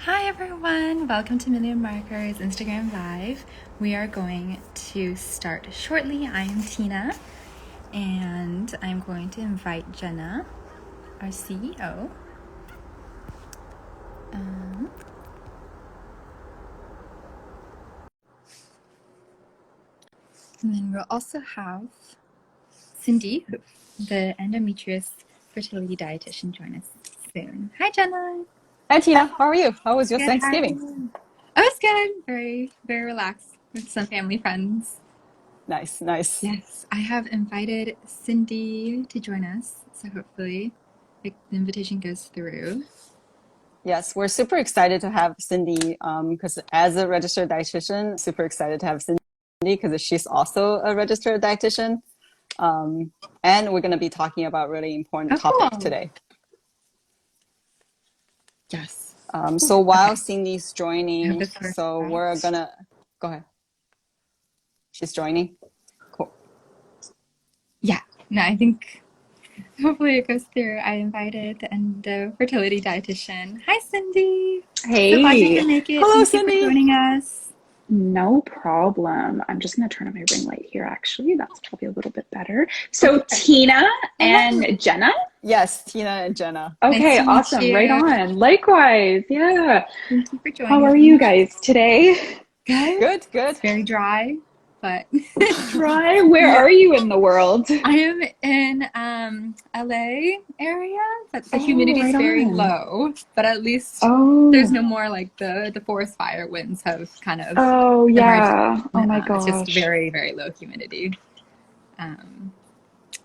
Hi everyone, welcome to Million Markers Instagram Live. We are going to start shortly. I am Tina and I'm going to invite Jenna, our CEO. And then we'll also have Cindy, the Endometriosis Fertility Dietitian, join us soon. Hi Jenna. Hi Tina, how are you? How was your Good, how are Thanksgiving? you? Oh, it's good. Very, very relaxed with some family friends. Nice, nice. Yes, I have invited Cindy to join us, so hopefully the invitation goes through. Yes, we're super excited to have Cindy because as a registered dietitian, super excited to have Cindy because she's also a registered dietitian. And we're going to be talking about really important Oh, topic cool. today. Yes. So while Okay, Cindy's I have joining, the first so we're batch. gonna go ahead. She's joining. Cool. Yeah, no, I think hopefully it goes through. I invited the Endo Fertility Dietitian. Hi, Cindy. So glad you Hey, can make it. Hello, Thank you for Cindy. joining us. no problem. I'm just going to turn on my ring light here, actually. That's probably a little bit better. So, Okay. Tina Hello. and Jenna. Yes, Tina and Jenna. Nice Okay, to meet awesome. Right you. on. Likewise. Yeah. Thank you for How are joining. you guys today? Good. Good, good. It's very dry, but Dry. Where yeah. are you in the world? I am in LA area, but the Oh, humidity is right very on. low. But at least there's Oh, no more like the forest fire winds have kind of oh, emerged. yeah. Oh, my It's just gosh. very, very low humidity. Um,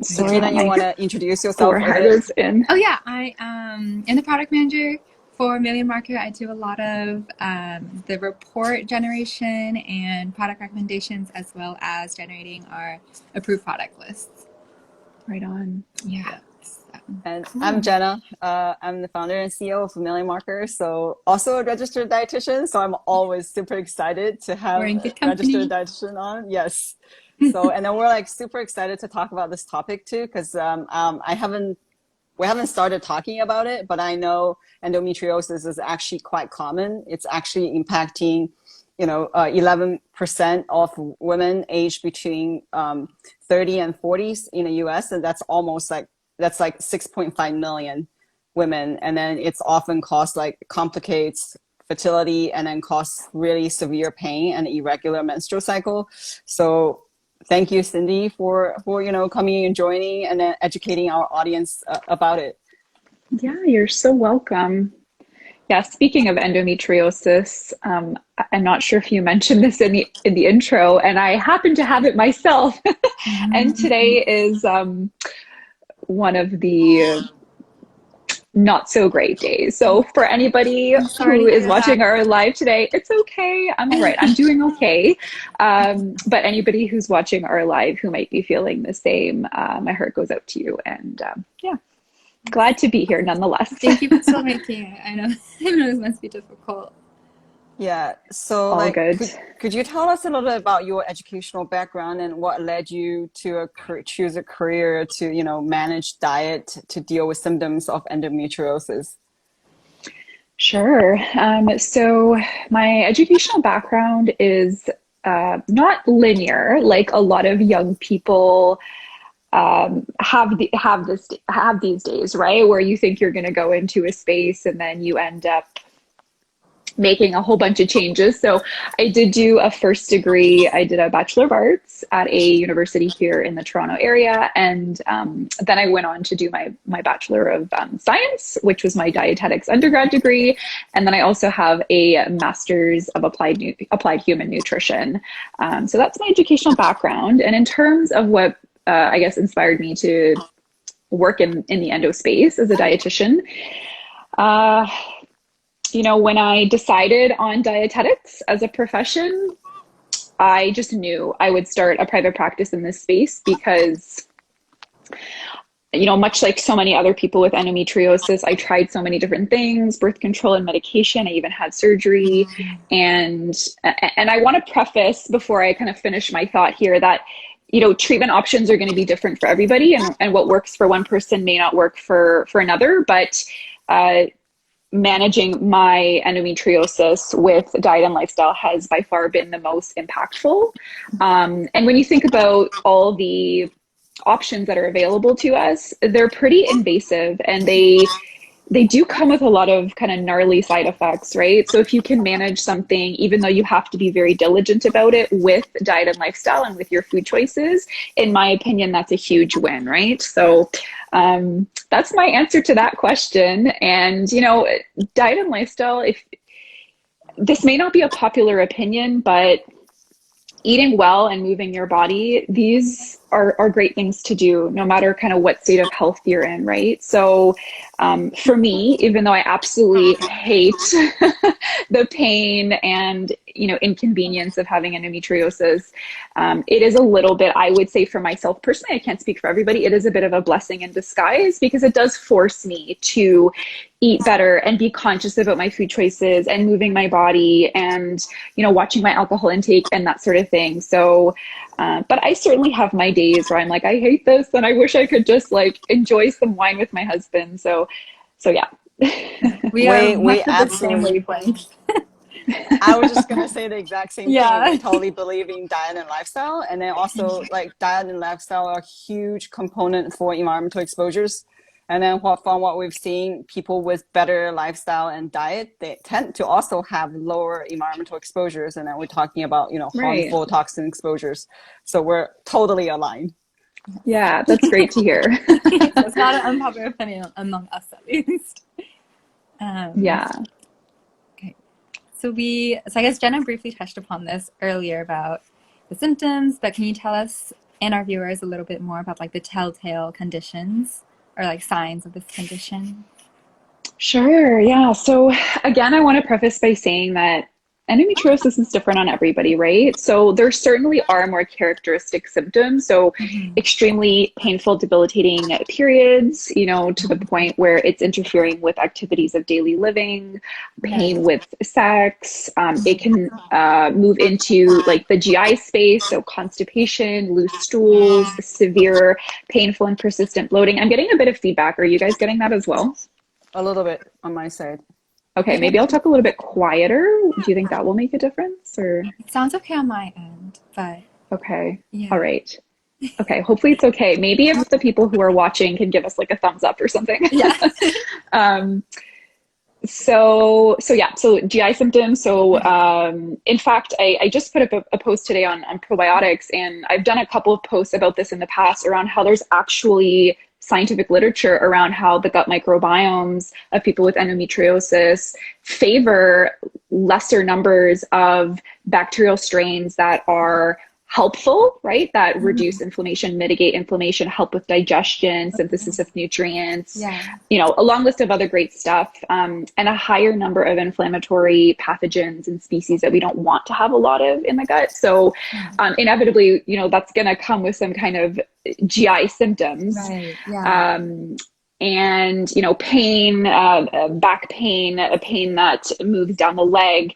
So Sorry yeah. Tina, about you my want to introduce yourself a forehead bit? is in. Oh yeah, I am the product manager for Million Market. I do a lot of the report generation and product recommendations, as well as generating our approved product lists. Right on. Yeah. Yeah. So, And I'm cool. Jenna. I'm the founder and CEO of Family Markers, so also a registered dietitian. So I'm always super excited to We're have in a good registered company. dietitian on. Yes. So and then we're like super excited to talk about this topic too, because we haven't started talking about it, but I know endometriosis is actually quite common. It's actually impacting 11% of women aged between 30 and 40s in the US. And that's like 6.5 million women. And then it's often caused like complicates fertility and then cause really severe pain and irregular menstrual cycle. So thank you, Cindy, for coming and joining and then educating our audience about it. Yeah, you're so welcome. Yeah, speaking of endometriosis, I'm not sure if you mentioned this in the intro, and I happen to have it myself. And Mm, today is one of the not so great days. So for anybody I'm sorry who to is hear that. watching our live today, it's okay. I'm all right. I'm doing okay. But anybody who's watching our live who might be feeling the same, my heart goes out to you. And yeah, glad to be here nonetheless. Thank you for still making it. I know, I know this must be difficult. Yeah. So All like, good. could you tell us a little bit about your educational background and what led you to choose a career to, manage diet to deal with symptoms of endometriosis? Sure. So my educational background is not linear, like a lot of young people have these days, right? Where you think you're going to go into a space and then you end up making a whole bunch of changes. So I did do a first degree. I did a Bachelor of Arts at a university here in the Toronto area. And then I went on to do my Bachelor of Science, which was my dietetics undergrad degree. And then I also have a Master's of Applied Human Nutrition. So that's my educational background. And in terms of what I guess inspired me to work in the endo space as a dietitian, uh, when I decided on dietetics as a profession, I just knew I would start a private practice in this space because, much like so many other people with endometriosis, I tried so many different things, birth control and medication. I even had surgery. And I want to preface before I kind of finish my thought here that treatment options are going to be different for everybody, and what works for one person may not work for another. But managing my endometriosis with diet and lifestyle has by far been the most impactful. And when you think about all the options that are available to us, they're pretty invasive, and they do come with a lot of kind of gnarly side effects, right? So if you can manage something, even though you have to be very diligent about it with diet and lifestyle and with your food choices, in my opinion, that's a huge win, right? So that's my answer to that question. And, you know, diet and lifestyle, if this may not be a popular opinion, but eating well and moving your body, these are great things to do no matter kind of what state of health you're in, right? So for me, even though I absolutely hate the pain and, you know, inconvenience of having endometriosis, it is a little bit, I would say for myself personally, I can't speak for everybody, it is a bit of a blessing in disguise, because it does force me to eat better and be conscious about my food choices and moving my body and, you know, watching my alcohol intake and that sort of thing. So, but I certainly have my days where I'm like, I hate this and I wish I could just like enjoy some wine with my husband. So yeah. We are much of the same absolutely. wavelength. I was just gonna say the exact same Yeah. thing. We totally believe in diet and lifestyle, and then also like diet and lifestyle are a huge component for environmental exposures. And then from what we've seen, people with better lifestyle and diet, they tend to also have lower environmental exposures. And then we're talking about, you know, harmful toxin exposures. So we're totally aligned. Yeah, that's great to hear. It's not an unpopular opinion among us, at least. Yeah. Okay. So I guess Jenna briefly touched upon this earlier about the symptoms, but can you tell us and our viewers a little bit more about like the telltale conditions or like signs of this condition? Sure. Yeah. So again, I want to preface by saying that endometriosis is different on everybody, right? So there certainly are more characteristic symptoms. So extremely painful, debilitating periods, you know, to the point where it's interfering with activities of daily living, pain with sex. It can move into like the GI space. So constipation, loose stools, severe, painful and persistent bloating. I'm getting a bit of feedback. Are you guys getting that as well? A little bit on my side. Okay, maybe I'll talk a little bit quieter. Do you think that will make a difference, or? It sounds okay on my end, but Okay. yeah. All right. Okay, hopefully it's okay. Maybe if the people who are watching can give us like a thumbs up or something. Yeah. So GI symptoms. So in fact, I just put up a post today on probiotics, and I've done a couple of posts about this in the past around how there's actually scientific literature around how the gut microbiomes of people with endometriosis favor lesser numbers of bacterial strains that are helpful, right? That reduce inflammation, mitigate inflammation, help with digestion, synthesis of nutrients, you know, a long list of other great stuff, and a higher number of inflammatory pathogens and species that we don't want to have a lot of in the gut. So inevitably, you know, that's going to come with some kind of GI symptoms. Right. Yeah. And, you know, pain, back pain, a pain that moves down the leg,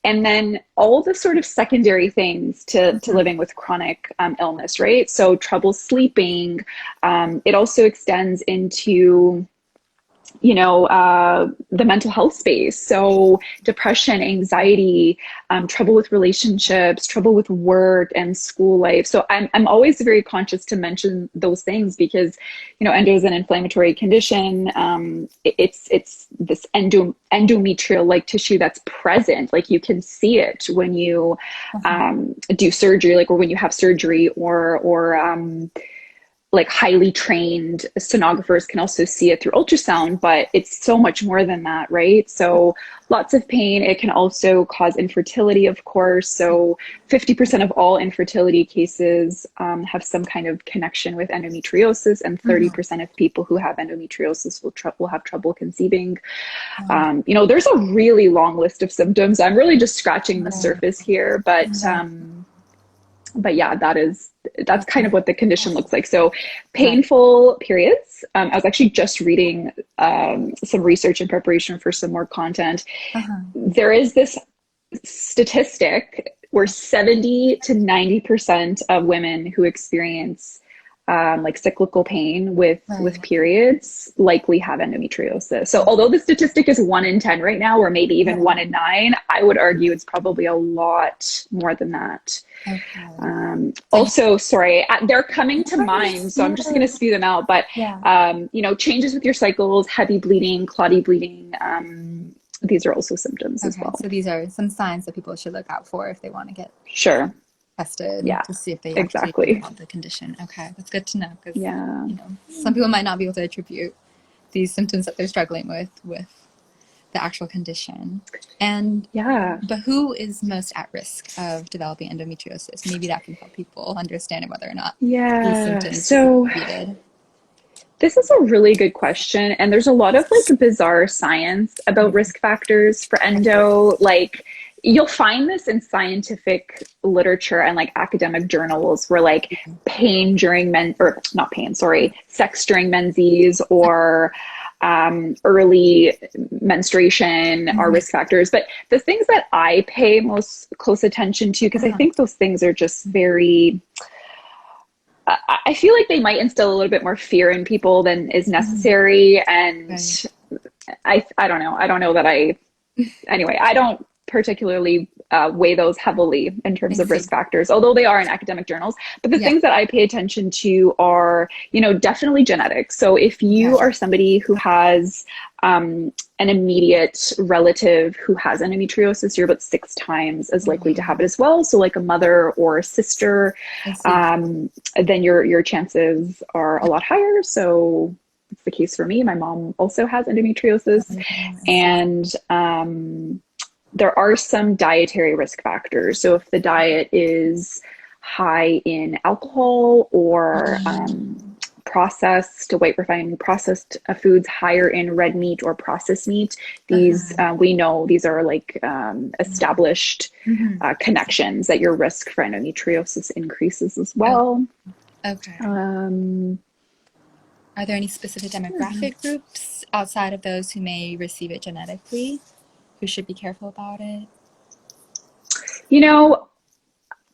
and then all the sort of secondary things to living with chronic illness, right? So trouble sleeping. It also extends into, you know, the mental health space. So depression, anxiety, trouble with relationships, trouble with work and school life. So I'm always very conscious to mention those things because, you know, endo is an inflammatory condition. It's this endometrial like tissue that's present. Like you can see it when you do surgery, like, or when you have surgery, or like highly trained sonographers can also see it through ultrasound, but it's so much more than that, right? So lots of pain. It can also cause infertility, of course. So 50% of all infertility cases have some kind of connection with endometriosis, and 30% of people who have endometriosis will have trouble conceiving. You know, there's a really long list of symptoms. I'm really just scratching the surface here, but yeah, that's kind of what the condition looks like. So painful periods. I was actually just reading some research in preparation for some more content. There is this statistic where 70 to 90% of women who experience like cyclical pain with Right. periods likely have endometriosis. So although the statistic is 1 in 10 right now, or maybe even 1 in 9, I would argue it's probably a lot more than that. Okay. Also, sorry, they're coming to mind, so I'm just going to spew them out. But Yeah. changes with your cycles, heavy bleeding, clotty bleeding. These are also symptoms as Okay. well. So these are some signs that people should look out for if they want to get Sure. tested Yeah, to see if they actually exactly. have the condition. Okay, that's good to know because Yeah. some people might not be able to attribute these symptoms that they're struggling with the actual condition. And Yeah. but who is most at risk of developing endometriosis? Maybe that can help people understand whether or not these Yeah. symptoms should So be treated. this is a really good question. And there's a lot of like bizarre science about risk factors for endo. Like you'll find this in scientific literature and like academic journals where like pain during sex during menses or early menstruation are risk factors. But the things that I pay most close attention to, because I think those things are just very, I feel like they might instill a little bit more fear in people than is necessary. And I don't know. I don't know that anyway, I don't particularly weigh those heavily in terms of risk factors, although they are in academic journals. But the things that I pay attention to are, definitely genetics. So if you are somebody who has an immediate relative who has endometriosis, you're about 6 times as likely to have it as well. So like a mother or a sister, then your chances are a lot higher. So it's the case for me. My mom also has endometriosis. And there are some dietary risk factors. So if the diet is high in alcohol or processed, white refined processed foods, higher in red meat or processed meat, these we know these are like established connections that your risk for endometriosis increases as well. Okay. Are there any specific demographic groups outside of those who may receive it genetically who should be careful about it?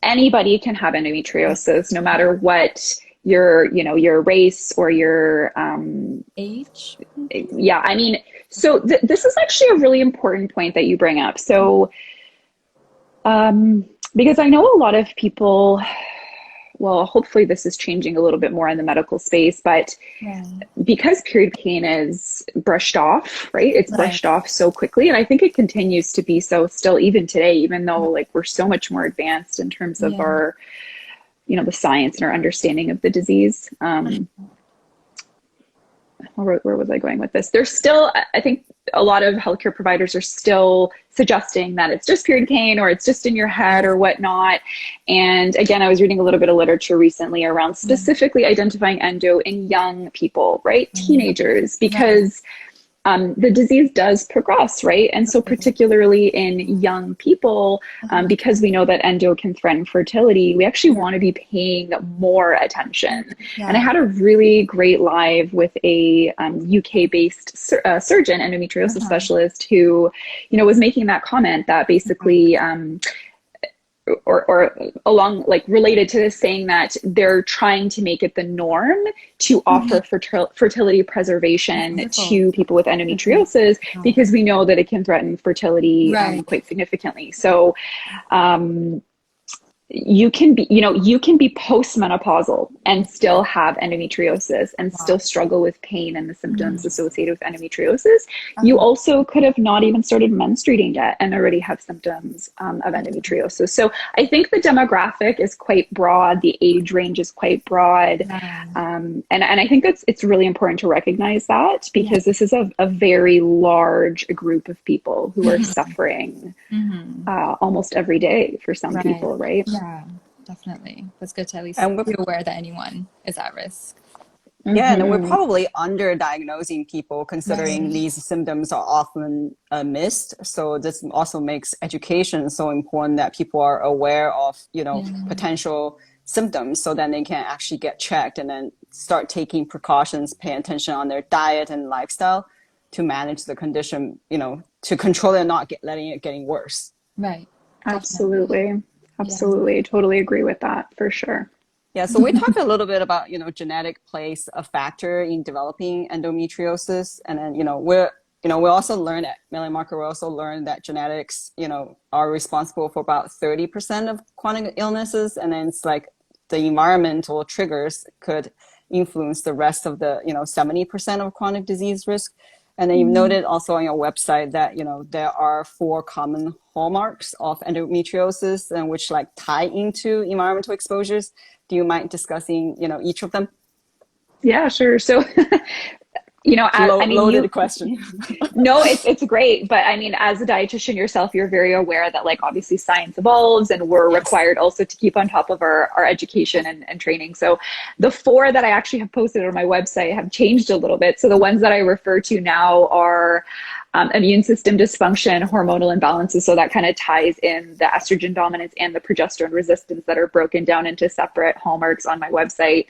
Anybody can have endometriosis, no matter what your race or your age. Yeah, I mean, so this is actually a really important point that you bring up. So, because I know a lot of people, well, hopefully this is changing a little bit more in the medical space, but because period pain is brushed off, right? It's brushed off so quickly. And I think it continues to be so still even today, even though like we're so much more advanced in terms of our, the science and our understanding of the disease. Where was I going with this? There's still, I think a lot of healthcare providers are still suggesting that it's just period pain or it's just in your head or whatnot. And again, I was reading a little bit of literature recently around specifically identifying endo in young people, right? Teenagers, because the disease does progress, right? And so particularly in young people, because we know that endo can threaten fertility, we actually want to be paying more attention. And I had a really great live with a UK-based surgeon, endometriosis specialist, who, was making that comment that basically or along like related to this, saying that they're trying to make it the norm to offer fertility preservation to people with endometriosis because we know that it can threaten fertility quite significantly. So you can be postmenopausal and still have endometriosis and still struggle with pain and the symptoms associated with endometriosis. You also could have not even started menstruating yet and already have symptoms of endometriosis. So I think the demographic is quite broad. The age range is quite broad. And I think it's really important to recognize that because this is a very large group of people who are suffering almost every day for some people, right? Yeah, definitely. It's good to at least be aware that anyone is at risk. Yeah, and we're probably under-diagnosing people considering these symptoms are often missed. So this also makes education so important that people are aware of, potential symptoms so then they can actually get checked and then start taking precautions, pay attention on their diet and lifestyle to manage the condition, to control it and not letting it getting worse. Right. Absolutely. Totally agree with that for sure. Yeah, so we talked a little bit about, genetic plays a factor in developing endometriosis. And then, we also learned at Million Marker, we also learned that genetics, are responsible for about 30% of chronic illnesses. And then it's like the environmental triggers could influence the rest of the, 70% of chronic disease risk. And then you've noted also on your website that, there are 4 common hallmarks of endometriosis and which like tie into environmental exposures. Do you mind discussing, each of them? Yeah, sure. So, Loaded question. No, it's great. But I mean, as a dietitian yourself, you're very aware that like obviously science evolves and we're required also to keep on top of our education and training. So the 4 that I actually have posted on my website have changed a little bit. So the ones that I refer to now are immune system dysfunction, hormonal imbalances. So that kind of ties in the estrogen dominance and the progesterone resistance that are broken down into separate hallmarks on my website.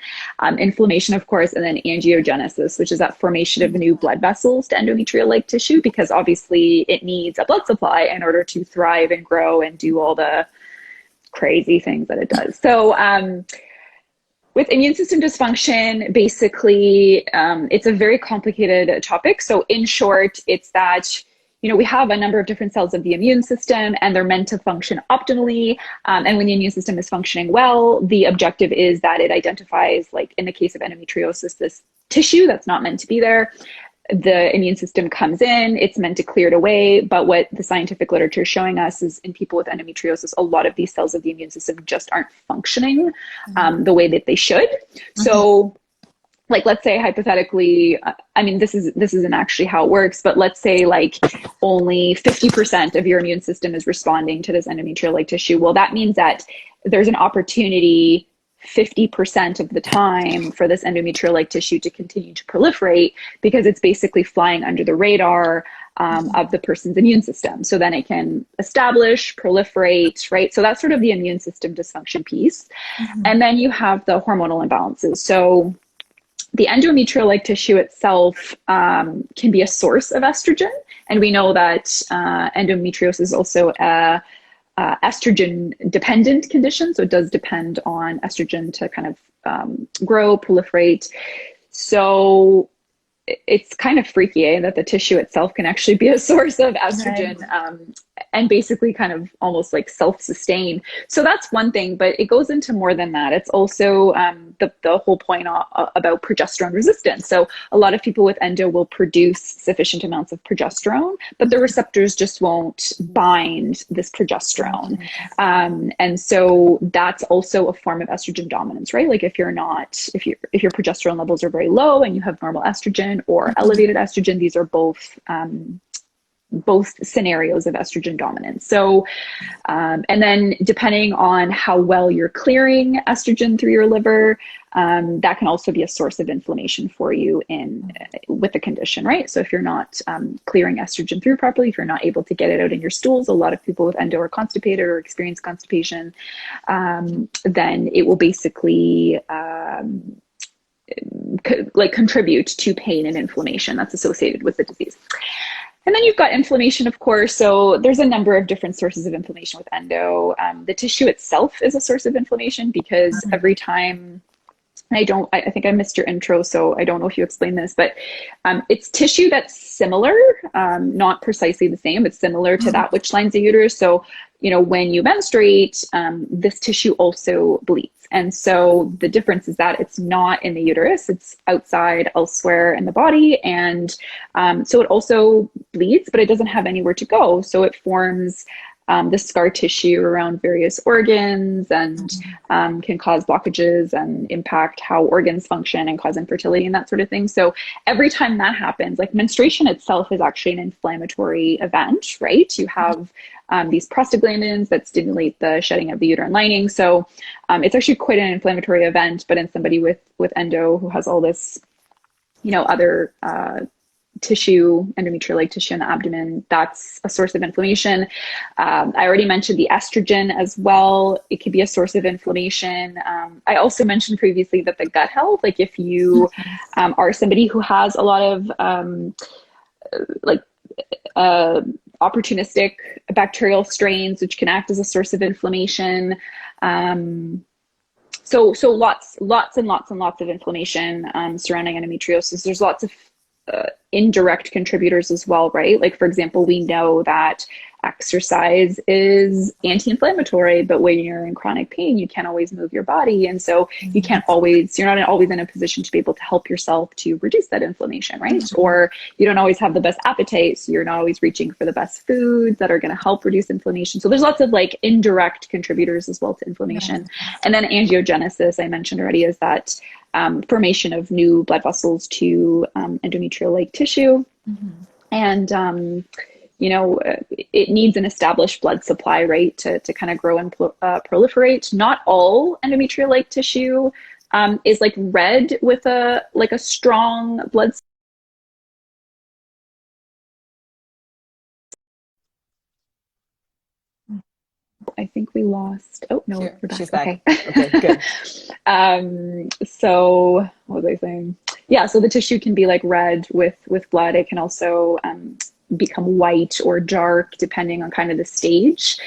Inflammation, of course, and then angiogenesis, which is that formation of new blood vessels to endometrial-like tissue, because obviously it needs a blood supply in order to thrive and grow and do all the crazy things that it does. So, with immune system dysfunction, basically, it's a very complicated topic. So in short, it's that, we have a number of different cells of the immune system and they're meant to function optimally. And when the immune system is functioning well, the objective is that it identifies, like in the case of endometriosis, this tissue that's not meant to be there. The immune system comes in, it's meant to clear it away. But what the scientific literature is showing us is in people with endometriosis, a lot of these cells of the immune system just aren't functioning the way that they should. So like, let's say hypothetically, I mean, this isn't actually how it works, but let's say like only 50% of your immune system is responding to this endometrial-like tissue. Well, that means that there's an opportunity 50% of the time for this endometrial-like tissue to continue to proliferate because it's basically flying under the radar of the person's immune system. So then it can establish, proliferate, right? So that's sort of the immune system dysfunction piece. And then you have the hormonal imbalances. So the endometrial-like tissue itself can be a source of estrogen. And we know that endometriosis is also a estrogen dependent condition. So it does depend on estrogen to kind of grow, proliferate. So it's kind of freaky, that the tissue itself can actually be a source of estrogen, and basically kind of almost like self-sustain. So that's one thing, but it goes into more than that. It's also the whole point about progesterone resistance. So a lot of people with endo will produce sufficient amounts of progesterone, but the receptors just won't bind this progesterone. And so that's also a form of estrogen dominance, right? Like if your progesterone levels are very low and you have normal estrogen or elevated estrogen, these are both scenarios of estrogen dominance. So, and then depending on how well you're clearing estrogen through your liver, that can also be a source of inflammation for you with the condition, right? So if you're not clearing estrogen through properly, if you're not able to get it out in your stools, a lot of people with endo are constipated or experience constipation, then it will basically contribute to pain and inflammation that's associated with the disease. And then you've got inflammation, of course. So there's a number of different sources of inflammation with endo. The tissue itself is a source of inflammation because every time, I think I missed your intro, so I don't know if you explained this, but it's tissue that's similar, not precisely the same, but similar to that which lines the uterus. So, when you menstruate, this tissue also bleeds. And so the difference is that it's not in the uterus, it's outside elsewhere in the body. And so it also bleeds, but it doesn't have anywhere to go. So it forms the scar tissue around various organs and can cause blockages and impact how organs function and cause infertility and that sort of thing. So every time that happens, like menstruation itself is actually an inflammatory event, right? You have these prostaglandins that stimulate the shedding of the uterine lining. So it's actually quite an inflammatory event, but in somebody with endo who has all this, other tissue, endometrial-like tissue in the abdomen, that's a source of inflammation. I already mentioned the estrogen as well. It could be a source of inflammation. I also mentioned previously that the gut health, like if you are somebody who has a lot of opportunistic bacterial strains, which can act as a source of inflammation. So lots and lots of inflammation surrounding endometriosis. There's lots of indirect contributors as well, right? Like, for example, we know that exercise is anti-inflammatory, but when you're in chronic pain, you can't always move your body. And so you're not always in a position to be able to help yourself to reduce that inflammation, right? Or you don't always have the best appetite, so you're not always reaching for the best foods that are going to help reduce inflammation. So there's lots of like indirect contributors as well to inflammation. And then angiogenesis, I mentioned already, is that formation of new blood vessels to endometrial-like tissue. And it needs an established blood supply, right, to kind of grow and proliferate. Not all endometrial-like tissue is like red with a strong blood. I think we lost. Oh no, we're back. She's back. Okay, good. So what was I saying? Yeah, so the tissue can be like red with blood. It can also become white or dark depending on kind of the stage.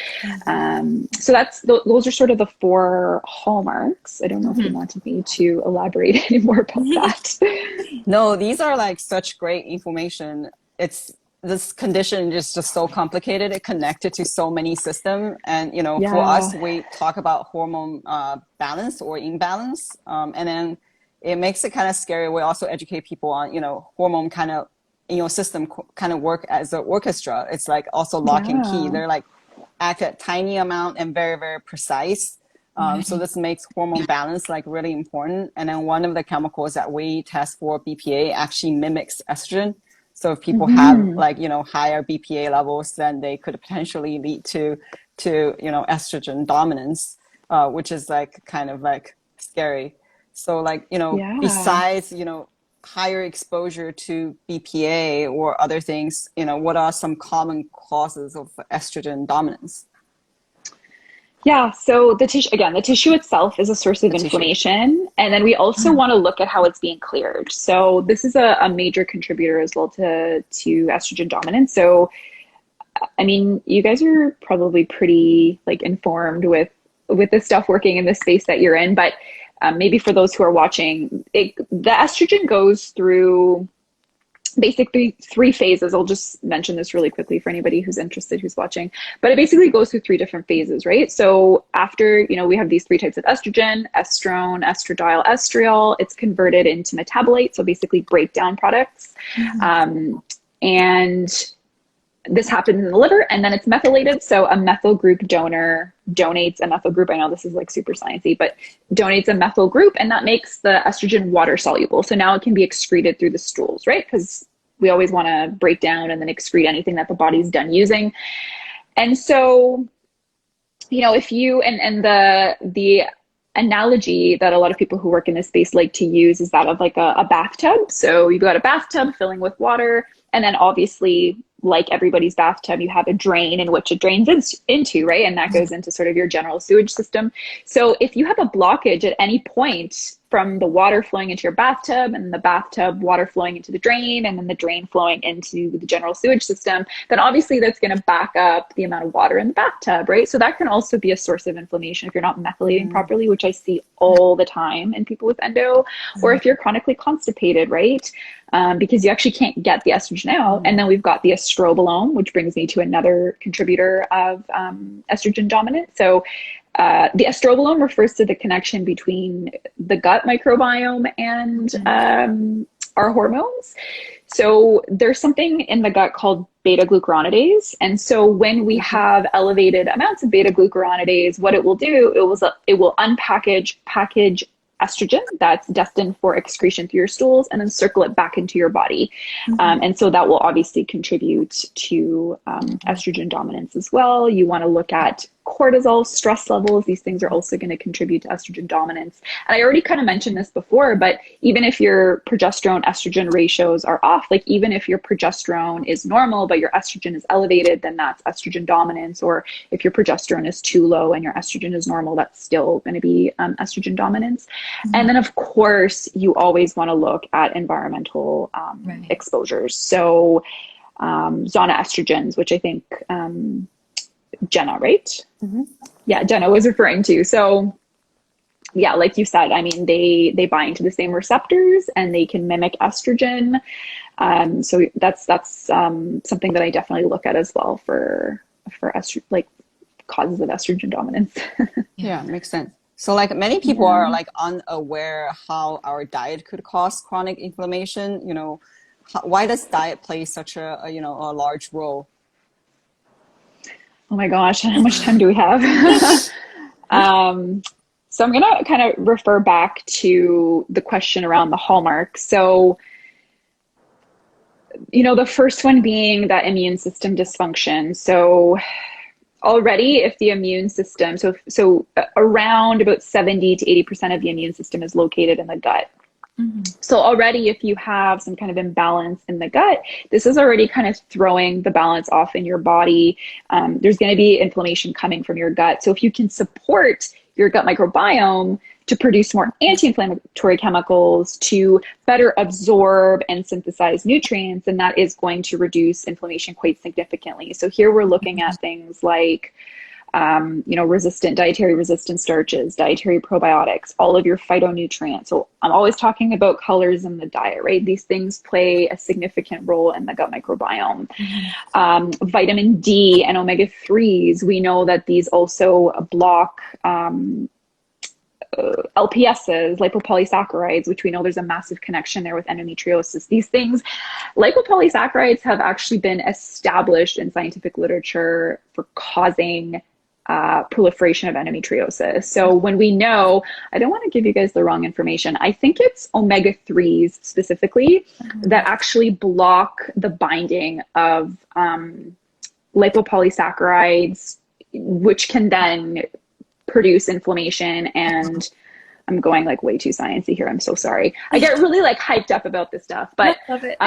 So those are sort of the 4 hallmarks. I don't know if you wanted me to elaborate any more about that. No, these are like such great information. This condition is just so complicated. It connected to so many systems. And, for us, we talk about hormone balance or imbalance. And then it makes it kind of scary. We also educate people on, hormone kind of, system kind of work as an orchestra. It's like also lock and key. They're like act at tiny amount and very, very precise. So this makes hormone balance like really important. And then one of the chemicals that we test for BPA actually mimics estrogen. So if people have like, higher BPA levels, then they could potentially lead to estrogen dominance, which is like kind of like scary. So like, besides, higher exposure to BPA or other things, what are some common causes of estrogen dominance? Yeah, so the tissue itself is a source of inflammation. And then we also want to look at how it's being cleared. So this is a major contributor as well to estrogen dominance. So, I mean, you guys are probably pretty like informed with this stuff working in the space that you're in, but maybe for those who are watching, the estrogen goes through basically 3 phases. I'll just mention this really quickly for anybody who's interested, who's watching, but it basically goes through 3 different phases, right? So after, we have these 3 types of estrogen: estrone, estradiol, estriol. It's converted into metabolites, so basically breakdown products. And this happens in the liver, and then it's methylated. So a methyl group donor donates a methyl group. I know this is like super sciencey, but donates a methyl group, and that makes the estrogen water soluble. So now it can be excreted through the stools, right? Because we always want to break down and then excrete anything that the body's done using. And so, if you, and the analogy that a lot of people who work in this space like to use is that of like a bathtub. So you've got a bathtub filling with water, and then obviously, like everybody's bathtub, you have a drain in which it drains into, right? And that goes into sort of your general sewage system. So if you have a blockage at any point from the water flowing into your bathtub, and the bathtub water flowing into the drain, and then the drain flowing into the general sewage system, then obviously that's going to back up the amount of water in the bathtub, right? So that can also be a source of inflammation if you're not methylating properly, which I see all the time in people with endo, or if you're chronically constipated, right? Because you actually can't get the estrogen out. And then we've got the estrobolome, which brings me to another contributor of estrogen dominance. So the estrobolome refers to the connection between the gut microbiome and our hormones. So there's something in the gut called beta-glucuronidase. And so when we have elevated amounts of beta-glucuronidase, what it will do, it will package estrogen that's destined for excretion through your stools, and then circle it back into your body. And so that will obviously contribute to estrogen dominance as well. You want to look at cortisol, stress levels. These things are also going to contribute to estrogen dominance. And I already kind of mentioned this before, but even if your progesterone estrogen ratios are off, like even if your progesterone is normal, but your estrogen is elevated, then that's estrogen dominance. Or if your progesterone is too low and your estrogen is normal, that's still going to be estrogen dominance. And then of course, you always want to look at environmental exposures. So zona estrogens, which I think Jenna, right? Yeah, Jenna was referring to. So yeah, like you said, I mean, they bind to the same receptors and they can mimic estrogen. So that's something that I definitely look at as well for like causes of estrogen dominance. Yeah, makes sense. So like many people Yeah. are like unaware how our diet could cause chronic inflammation. Why does diet play such a large role? Oh my gosh, how much time do we have? So I'm gonna kind of refer back to the question around the hallmarks. So, the first one being that immune system dysfunction. So already if the immune system, so around about 70 to 80% of the immune system is located in the gut. So already if you have some kind of imbalance in the gut, this is already kind of throwing the balance off in your body. There's going to be inflammation coming from your gut. So if you can support your gut microbiome to produce more anti-inflammatory chemicals to better absorb and synthesize nutrients, and that is going to reduce inflammation quite significantly. So here we're looking at things like dietary resistant starches, dietary probiotics, all of your phytonutrients. So I'm always talking about colors in the diet, right? These things play a significant role in the gut microbiome. Vitamin D and omega-3s, we know that these also block LPSs, lipopolysaccharides, which we know there's a massive connection there with endometriosis. These things, lipopolysaccharides have actually been established in scientific literature for causing proliferation of endometriosis. So when we know, I don't want to give you guys the wrong information. I think it's omega-3s specifically that actually block the binding of lipopolysaccharides, which can then produce inflammation. And I'm going like way too sciencey here. I'm so sorry. I get really like hyped up about this stuff, but Love it.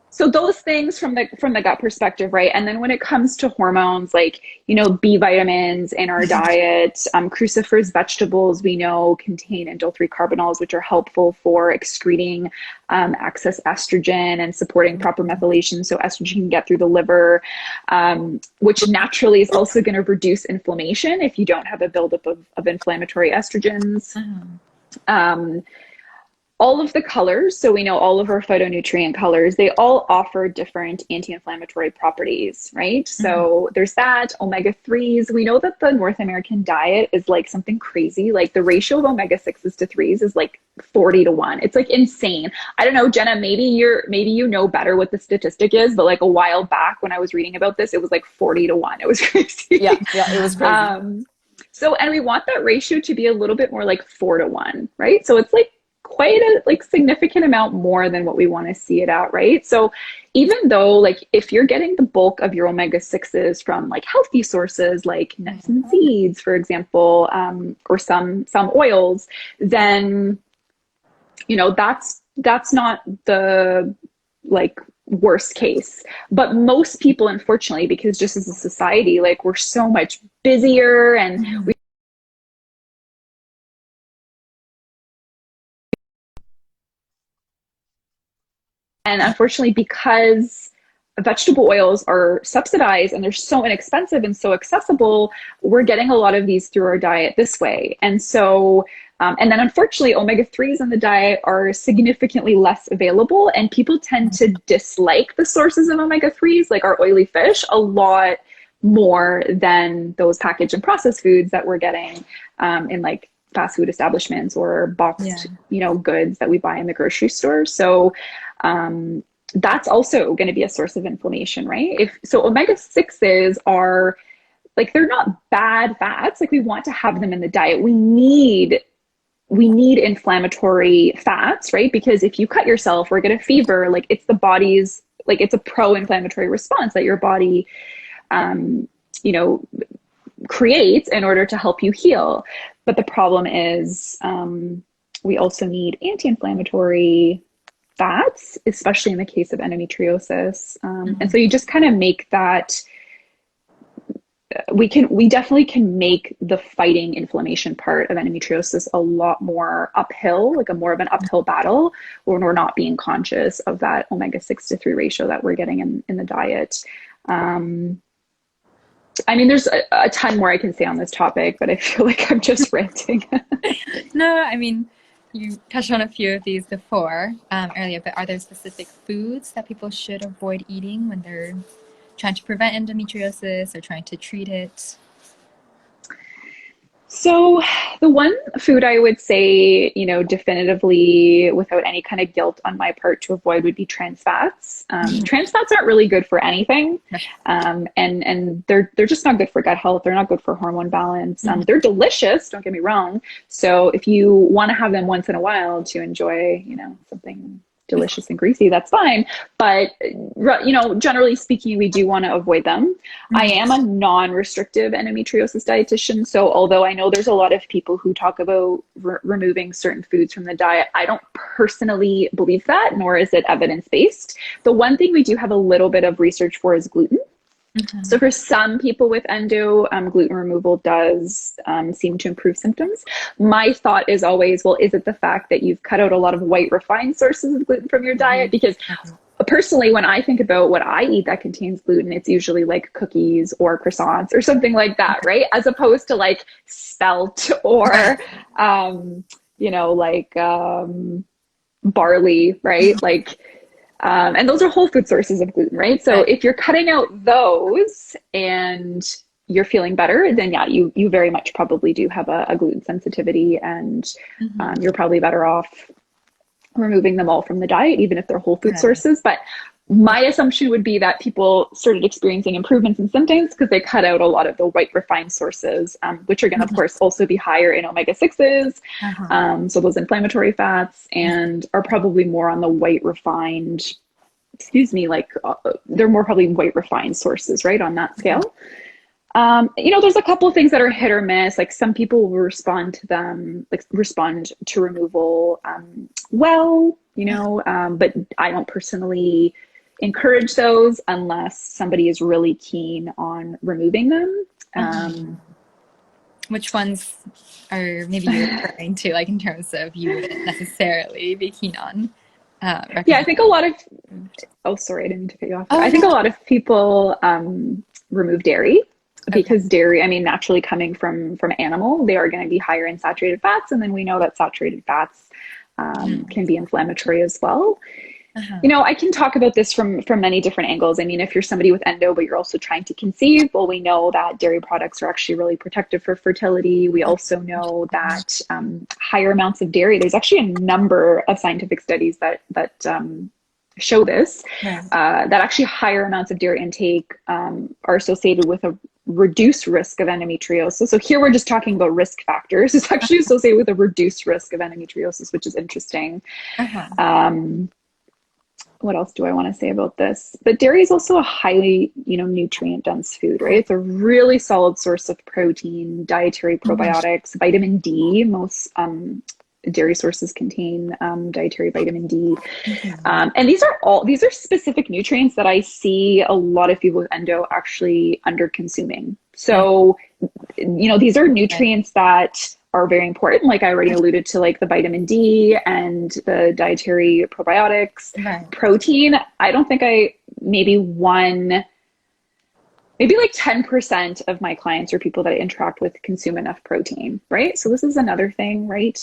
so those things from the gut perspective, right? And then when it comes to hormones, like, B vitamins in our diet, cruciferous vegetables, we know contain indole-3 carbanols, which are helpful for excreting excess estrogen and supporting proper methylation so estrogen can get through the liver, which naturally is also going to reduce inflammation if you don't have a buildup of inflammatory estrogens. All of the colors, so we know all of our phytonutrient colors, they all offer different anti-inflammatory properties, right? So there's that. Omega-3s, we know that the North American diet is like something crazy. Like the ratio of omega-6s to 3s is like 40-1. It's like insane. I don't know, Jenna, maybe you know better what the statistic is, but like a while back when I was reading about this, it was like 40-1. It was crazy. Yeah, it was crazy. So, and we want that ratio to be a little bit more like 4-1, right? So it's like quite a like significant amount more than what we want to see it at, right? So even though like if you're getting the bulk of your omega-6s from like healthy sources like nuts and seeds, for example, or some oils, then that's not the like worst case. But most people, unfortunately, because just as a society, like we're so much busier and we And unfortunately, because vegetable oils are subsidized and they're so inexpensive and so accessible, we're getting a lot of these through our diet this way. And so, and then unfortunately, omega-3s in the diet are significantly less available, and people tend to dislike the sources of omega-3s, like our oily fish, a lot more than those packaged and processed foods that we're getting in like fast food establishments or boxed, goods that we buy in the grocery store. So that's also going to be a source of inflammation, right? So omega-6s are like, they're not bad fats. Like we want to have them in the diet. We need inflammatory fats, right? Because if you cut yourself or get a fever, like it's the body's, like it's a pro-inflammatory response that your body, creates in order to help you heal. But the problem is we also need anti-inflammatory fats, especially in the case of endometriosis. And so you just kind of make that, we definitely can make the fighting inflammation part of endometriosis a lot more uphill, like a more of an uphill battle when we're not being conscious of that omega-6 to 3 ratio that we're getting in the diet. I mean, there's a ton more I can say on this topic, but I feel like I'm just ranting. No, I mean, you touched on a few of these before earlier, but are there specific foods that people should avoid eating when they're trying to prevent endometriosis or trying to treat it? So the one food I would say, definitively without any kind of guilt on my part to avoid would be trans fats. Trans fats aren't really good for anything. And they're just not good for gut health. They're not good for hormone balance. They're delicious, don't get me wrong. So if you want to have them once in a while to enjoy, something delicious and greasy, that's fine. But, generally speaking, we do want to avoid them. I am a non-restrictive endometriosis dietitian. So although I know there's a lot of people who talk about removing certain foods from the diet, I don't personally believe that, nor is it evidence-based. The one thing we do have a little bit of research for is gluten. So for some people with endo, gluten removal does seem to improve symptoms. My thought is always, well, is it the fact that you've cut out a lot of white refined sources of gluten from your diet? Because personally, when I think about what I eat that contains gluten, it's usually like cookies or croissants or something like that, right? As opposed to like spelt or, barley, right? Like, and those are whole food sources of gluten, right? So if you're cutting out those and you're feeling better, then yeah, you very much probably do have a gluten sensitivity, and you're probably better off removing them all from the diet, even if they're whole food sources. But my assumption would be that people started experiencing improvements in symptoms because they cut out a lot of the white refined sources, which are going to, of course, also be higher in omega-6s. So those inflammatory fats, and are probably more on the white refined, they're more probably white refined sources, right, on that scale. There's a couple of things that are hit or miss. Like some people will respond to them, respond to removal but I don't personally encourage those unless somebody is really keen on removing them. Which ones are maybe you're referring to, like in terms of you wouldn't necessarily be keen on? I think a lot of, sorry, I didn't mean to cut you off. I think a lot of people remove dairy. Because dairy, naturally coming from animal, they are going to be higher in saturated fats. And then we know that saturated fats can be inflammatory as well. I can talk about this from many different angles. If you're somebody with endo, but you're also trying to conceive, well, we know that dairy products are actually really protective for fertility. We also know that higher amounts of dairy, there's actually a number of scientific studies that show this, that actually higher amounts of dairy intake are associated with a reduced risk of endometriosis. So here we're just talking about risk factors. It's actually associated with a reduced risk of endometriosis, which is interesting. What else do I want to say about this? But dairy is also a highly, nutrient dense food, right? It's a really solid source of protein, dietary probiotics, vitamin D. Most dairy sources contain dietary vitamin D. And these are specific nutrients that I see a lot of people with endo actually under consuming. So, these are nutrients that are very important. Like I already alluded to, like the vitamin D and the dietary probiotics. Protein, I don't think maybe like 10% of my clients or people that I interact with consume enough protein, right? So this is another thing, right?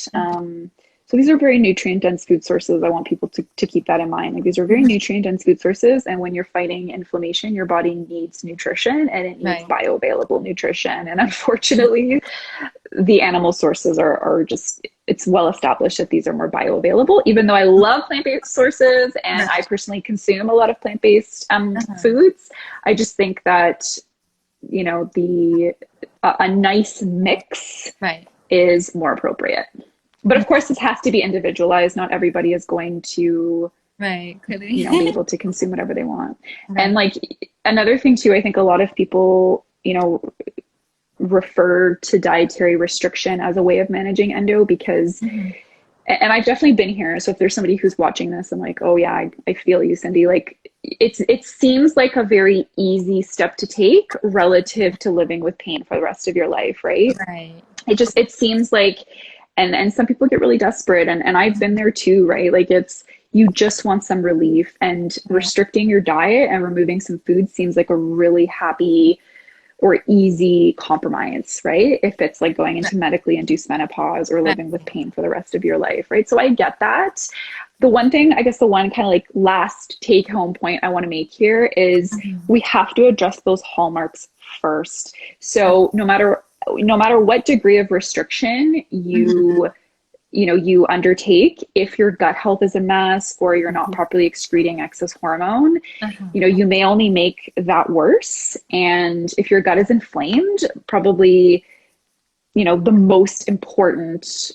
So these are very nutrient dense food sources. I want people to keep that in mind. Like these are very nutrient dense food sources. And when you're fighting inflammation, your body needs nutrition, and it needs bioavailable nutrition. And unfortunately, the animal sources are just, it's well established that these are more bioavailable, even though I love plant-based sources and I personally consume a lot of plant-based foods. I just think that, a nice mix is more appropriate. But of course, this has to be individualized. Not everybody is going to be able to consume whatever they want. And like another thing too, I think a lot of people, refer to dietary restriction as a way of managing endo because, and I've definitely been here. So if there's somebody who's watching this, I'm like, oh yeah, I feel you, Cindy. Like it seems like a very easy step to take relative to living with pain for the rest of your life, right? It seems like, and some people get really desperate, and I've been there too, right? Like you just want some relief, and restricting your diet and removing some food seems like a really happy or easy compromise, right? If it's like going into medically induced menopause or living with pain for the rest of your life, right? So I get that. The one thing, I guess the one kind of like last take home point I want to make here is we have to address those hallmarks first. So no matter what degree of restriction you undertake, if your gut health is a mess or you're not properly excreting excess hormone, you may only make that worse. And if your gut is inflamed, probably, the most important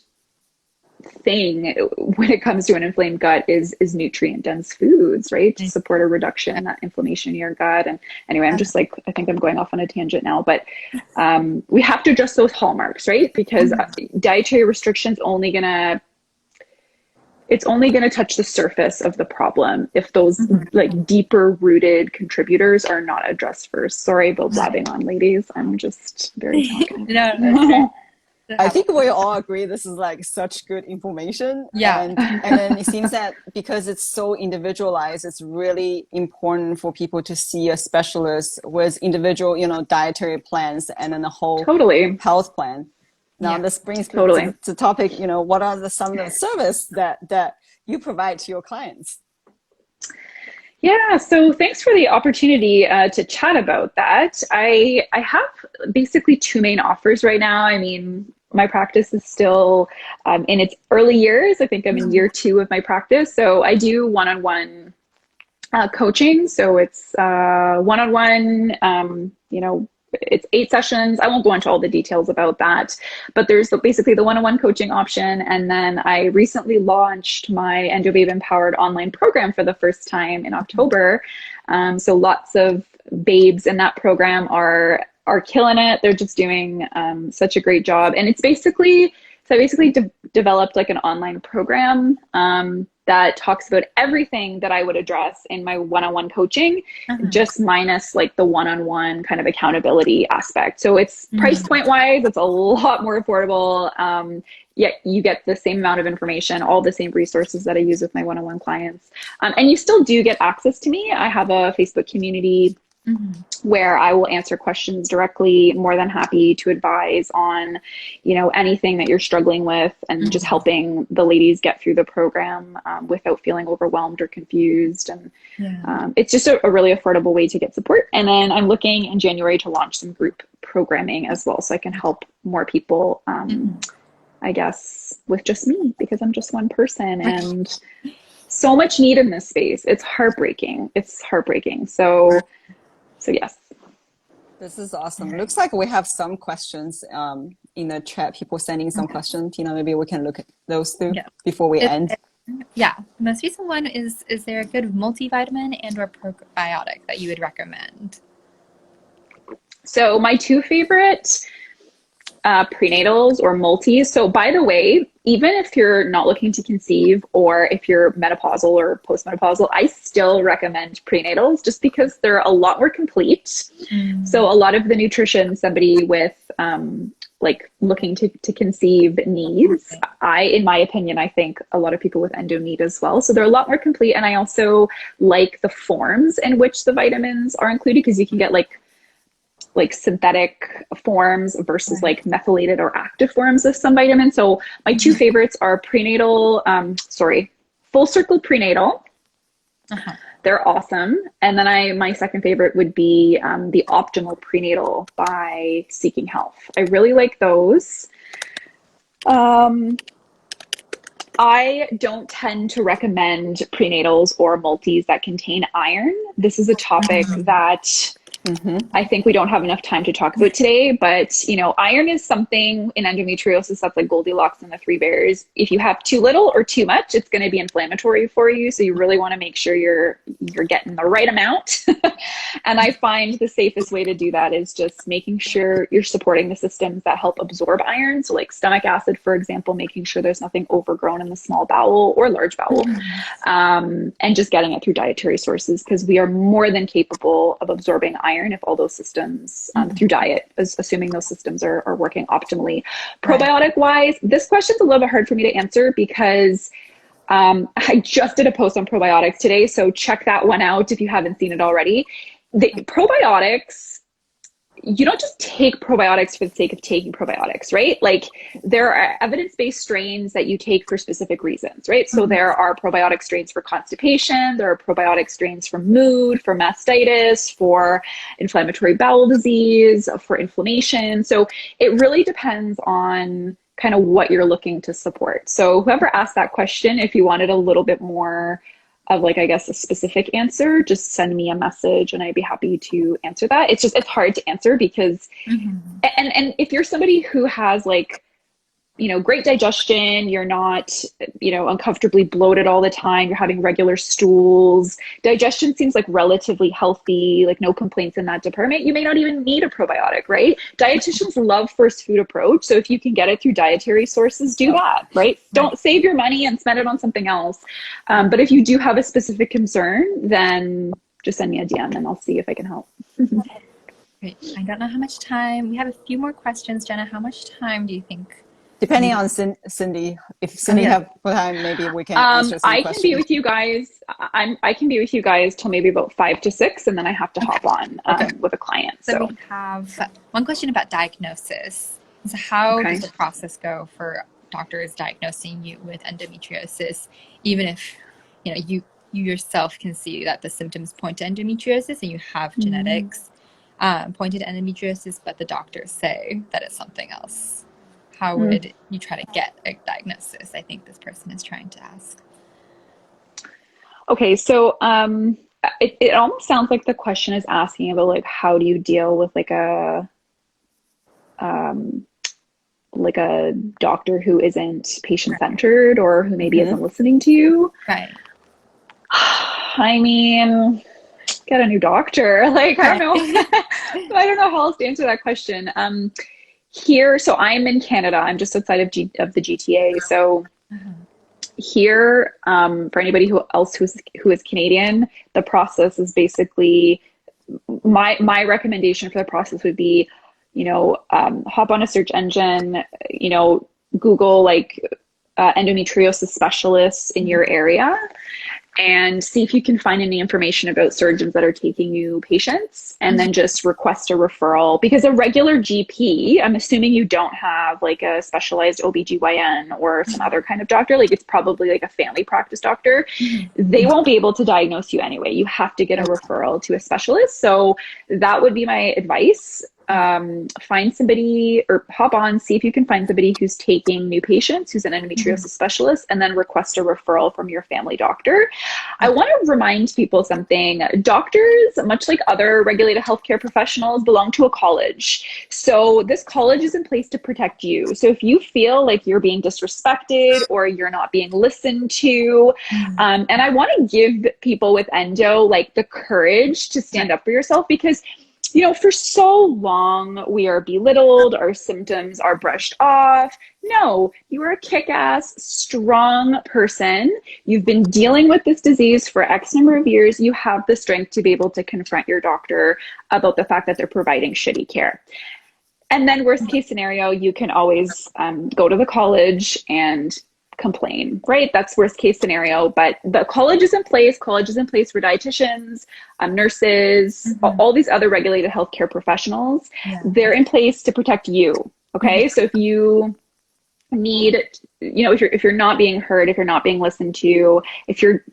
thing when it comes to an inflamed gut is nutrient dense foods, right? To support a reduction in that inflammation in your gut. And anyway, I'm just like, I think I'm going off on a tangent now, but we have to address those hallmarks, right? Because dietary restrictions it's only going to touch the surface of the problem if those like deeper rooted contributors are not addressed first. Sorry about blabbing on, ladies. I'm just very talkative. No. I think we all agree this is like such good information. Yeah. And then it seems that because it's so individualized, it's really important for people to see a specialist with individual, dietary plans and then a whole health plan. Now this brings me to the topic, what are some of the service that you provide to your clients? Yeah, so thanks for the opportunity to chat about that. I have basically two main offers right now. I mean, my practice is still in its early years. I think I'm in year 2 of my practice. So I do one-on-one coaching. So it's one-on-one, it's 8 sessions. I won't go into all the details about that, but there's basically the one-on-one coaching option. And then I recently launched my Endobabe Empowered online program for the first time in October. So lots of babes in that program are killing it. They're just doing such a great job. And I basically developed like an online program that talks about everything that I would address in my one-on-one coaching, just minus like the one-on-one kind of accountability aspect. So it's price point wise, it's a lot more affordable. Yet you get the same amount of information, all the same resources that I use with my one-on-one clients. And you still do get access to me. I have a Facebook community where I will answer questions directly. More than happy to advise on, anything that you're struggling with and just helping the ladies get through the program without feeling overwhelmed or confused. And it's just a really affordable way to get support. And then I'm looking in January to launch some group programming as well, so I can help more people, I guess, with just me, because I'm just one person and so much need in this space. It's heartbreaking. So yes. This is awesome. Looks like we have some questions in the chat. People sending some questions. Tina, maybe we can look at those too before we end. Yeah. The most recent one is there a good multivitamin and or probiotic that you would recommend? So my 2 favorite prenatals or multis. So by the way, even if you're not looking to conceive or if you're menopausal or postmenopausal, I still recommend prenatals just because they're a lot more complete. So a lot of the nutrition somebody with like looking to conceive needs, in my opinion, I think a lot of people with endo need as well. So they're a lot more complete. And I also like the forms in which the vitamins are included, because you can get like synthetic forms versus like methylated or active forms of some vitamins. So my 2 favorites are Full Circle Prenatal. They're awesome. And then my second favorite would be the Optimal Prenatal by Seeking Health. I really like those. I don't tend to recommend prenatals or multis that contain iron. This is a topic that I think we don't have enough time to talk about today, but iron is something in endometriosis that's like Goldilocks and the 3 bears. If you have too little or too much, it's going to be inflammatory for you. So you really want to make sure you're getting the right amount. And I find the safest way to do that is just making sure you're supporting the systems that help absorb iron. So like stomach acid, for example, making sure there's nothing overgrown in the small bowel or large bowel, and just getting it through dietary sources, because we are more than capable of absorbing iron if all those systems through diet, assuming those systems are working optimally. Probiotic wise, this question's a little bit hard for me to answer because I just did a post on probiotics today. So check that one out if you haven't seen it already. The probiotics, you don't just take probiotics for the sake of taking probiotics, right? Like there are evidence-based strains that you take for specific reasons, right? So there are probiotic strains for constipation, there are probiotic strains for mood, for mastitis, for inflammatory bowel disease, for inflammation. So it really depends on kind of what you're looking to support. So whoever asked that question, if you wanted a little bit more of like, I guess, a specific answer, just send me a message and I'd be happy to answer that. It's just, it's hard to answer because, and if you're somebody who has like, you know, great digestion, you're not, you know, uncomfortably bloated all the time, you're having regular stools, digestion seems like relatively healthy, like no complaints in that department, you may not even need a probiotic, right? Dietitians love first food approach. So if you can get it through dietary sources, do that, right? Don't save your money and spend it on something else. But if you do have a specific concern, then just send me a DM and I'll see if I can help. Great. I don't know how much time. We have a few more questions, Jenna. How much time do you think? Depending on Cindy, if Cindy have time, maybe we can answer some questions. I can be with you guys. I can be with you guys till maybe about 5 to 6, and then I have to hop on with a client. So we have one question about diagnosis. So how does the process go for doctors diagnosing you with endometriosis, even if you yourself can see that the symptoms point to endometriosis and you have genetics pointed to endometriosis, but the doctors say that it's something else? How would you try to get a diagnosis? I think this person is trying to ask. Okay, so it almost sounds like the question is asking about like how do you deal with like a doctor who isn't patient-centered or who maybe isn't listening to you. Right. I mean, get a new doctor. Like I don't know. I don't know how else to answer that question. Here, so I'm in Canada. I'm just outside of the GTA. So here, for anybody who is Canadian, the process is basically my recommendation for the process would be, hop on a search engine, Google like endometriosis specialists in your area and see if you can find any information about surgeons that are taking new patients, and then just request a referral, because a regular GP, I'm assuming you don't have like a specialized OBGYN or some other kind of doctor, like it's probably like a family practice doctor. They won't be able to diagnose you anyway. You have to get a referral to a specialist. So that would be my advice. Find somebody or hop on, see if you can find somebody who's taking new patients, who's an endometriosis specialist, and then request a referral from your family doctor. I want to remind people something. Doctors, much like other regulated healthcare professionals, belong to a college. So this college is in place to protect you. So if you feel like you're being disrespected or you're not being listened to, and I want to give people with endo like the courage to stand up for yourself, because for so long we are belittled, our symptoms are brushed off. No, you are a kick-ass, strong person. You've been dealing with this disease for X number of years. You have the strength to be able to confront your doctor about the fact that they're providing shitty care. And then worst case scenario, you can always go to the college and complain, right? That's worst case scenario, but the college is in place. College is in place for dietitians, nurses, all these other regulated healthcare professionals. They're in place to protect you. Okay. So if you need, if you're not being heard, if you're not being listened to, if you're,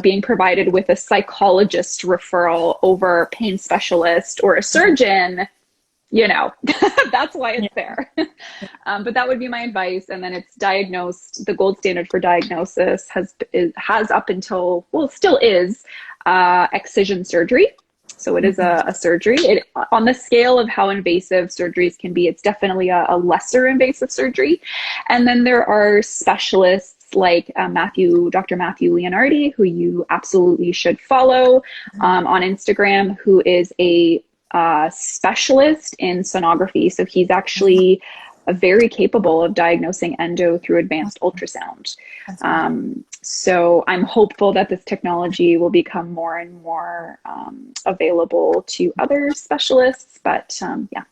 being provided with a psychologist referral over a pain specialist or a surgeon, that's why it's there. But that would be my advice. And then it's diagnosed. The gold standard for diagnosis has up until, still is excision surgery. So it is a surgery. On the scale of how invasive surgeries can be, it's definitely a lesser invasive surgery. And then there are specialists like Dr. Matthew Leonardi, who you absolutely should follow on Instagram, who is a specialist in sonography. So he's actually very capable of diagnosing endo through advanced ultrasound. So I'm hopeful that this technology will become more and more available to other specialists. But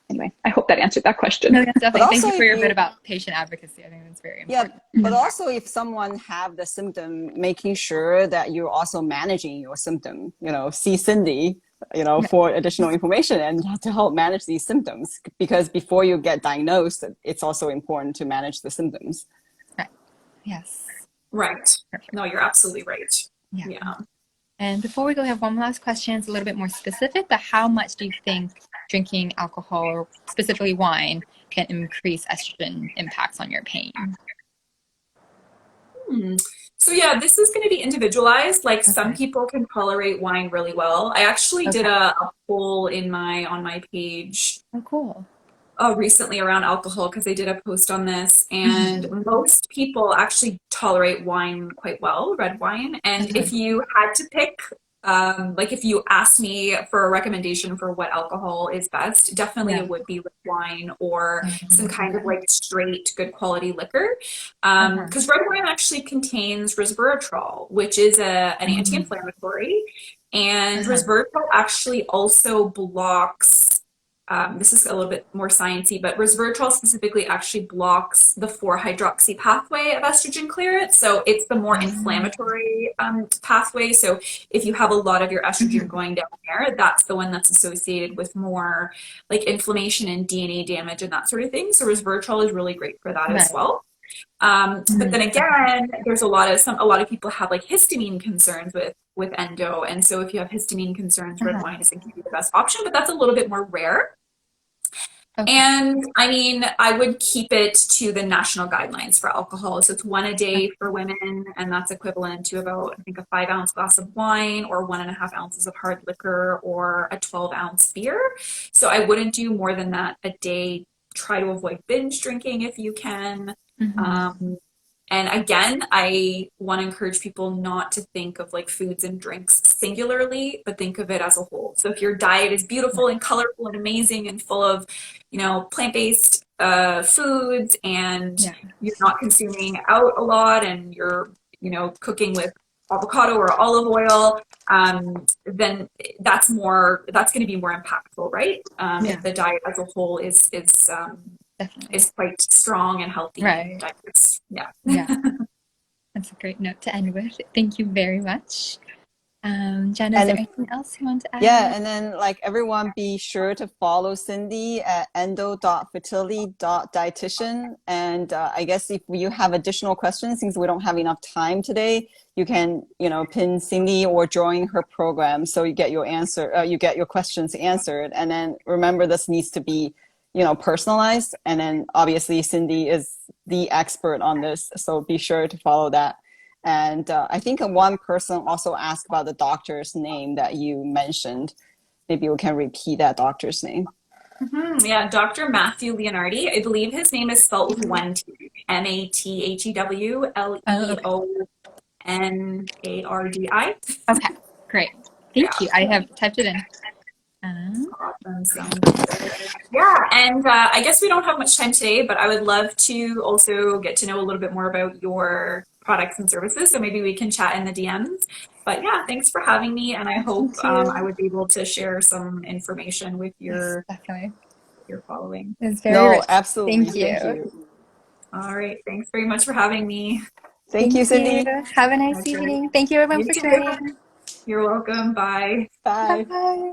anyway, I hope that answered that question. No, definitely. Thank you for your bit about patient advocacy. I think that's very important. Yeah, but also if someone have the symptom, making sure that you're also managing your symptom, see Cindy, for additional information and to help manage these symptoms. Because before you get diagnosed, it's also important to manage the symptoms. Right. Yes. Right. Perfect. No, you're absolutely right. Yeah. Yeah. And before we go, I have one last question. It's a little bit more specific, but how much do you think drinking alcohol, or specifically wine, can increase estrogen impacts on your pain? So yeah, this is going to be individualized. Like some Okay. people can tolerate wine really well. I actually did a poll on my page Oh, cool. recently around alcohol because I did a post on this, and most people actually tolerate wine quite well, red wine. And if you had to pick, like if you asked me for a recommendation for what alcohol is best, definitely it would be red wine or some kind of like straight good quality liquor. Because red wine actually contains resveratrol, which is an anti-inflammatory, and resveratrol actually also blocks this is a little bit more sciencey, but resveratrol specifically actually blocks the 4-hydroxy pathway of estrogen clearance. So it's the more inflammatory pathway. So if you have a lot of your estrogen going down there, that's the one that's associated with more like inflammation and DNA damage and that sort of thing. So resveratrol is really great for that as well. But then again, there's a lot of people have like histamine concerns with endo, and so if you have histamine concerns, red wine isn't going to be the best option, but that's a little bit more rare. And I mean, I would keep it to the national guidelines for alcohol. So it's 1 a day for women, and that's equivalent to about, I think, a 5-ounce glass of wine or 1.5 ounces of hard liquor or a 12-ounce beer. So I wouldn't do more than that a day. Try to avoid binge drinking if you can. And again, I want to encourage people not to think of like foods and drinks singularly, but think of it as a whole. So if your diet is beautiful and colorful and amazing and full of, plant-based foods, and you're not consuming out a lot, and you're, cooking with avocado or olive oil, then that's going to be more impactful, right? If the diet as a whole is quite strong and healthy. Right. Diverse. Yeah. That's a great note to end with. Thank you very much. Jenna, is there anything else you want to add? Yeah, and then like everyone, be sure to follow Cindy at endo.fertility.dietitian. And I guess if you have additional questions, since we don't have enough time today, you can, pin Cindy or join her program so you get your questions answered. And then remember, this needs to be, personalized. And then obviously Cindy is the expert on this, so be sure to follow that. And I think one person also asked about the doctor's name that you mentioned. Maybe we can repeat that doctor's name. Yeah, Dr. Matthew Leonardi. I believe his name is spelled with 1 T, MATHEWLEONARDI. Okay, great. Thank you. I have typed it in. Awesome. Sounds good. Yeah, and I guess we don't have much time today, but I would love to also get to know a little bit more about your products and services. So maybe we can chat in the DMs. But yeah, thanks for having me, and I hope I was able to share some information with your following. It's very rich. Absolutely. Thank you. All right, thanks very much for having me. Thank you, Cindy. Have a nice evening. Thank you, everyone, for joining. You're welcome. Bye. Bye. Bye.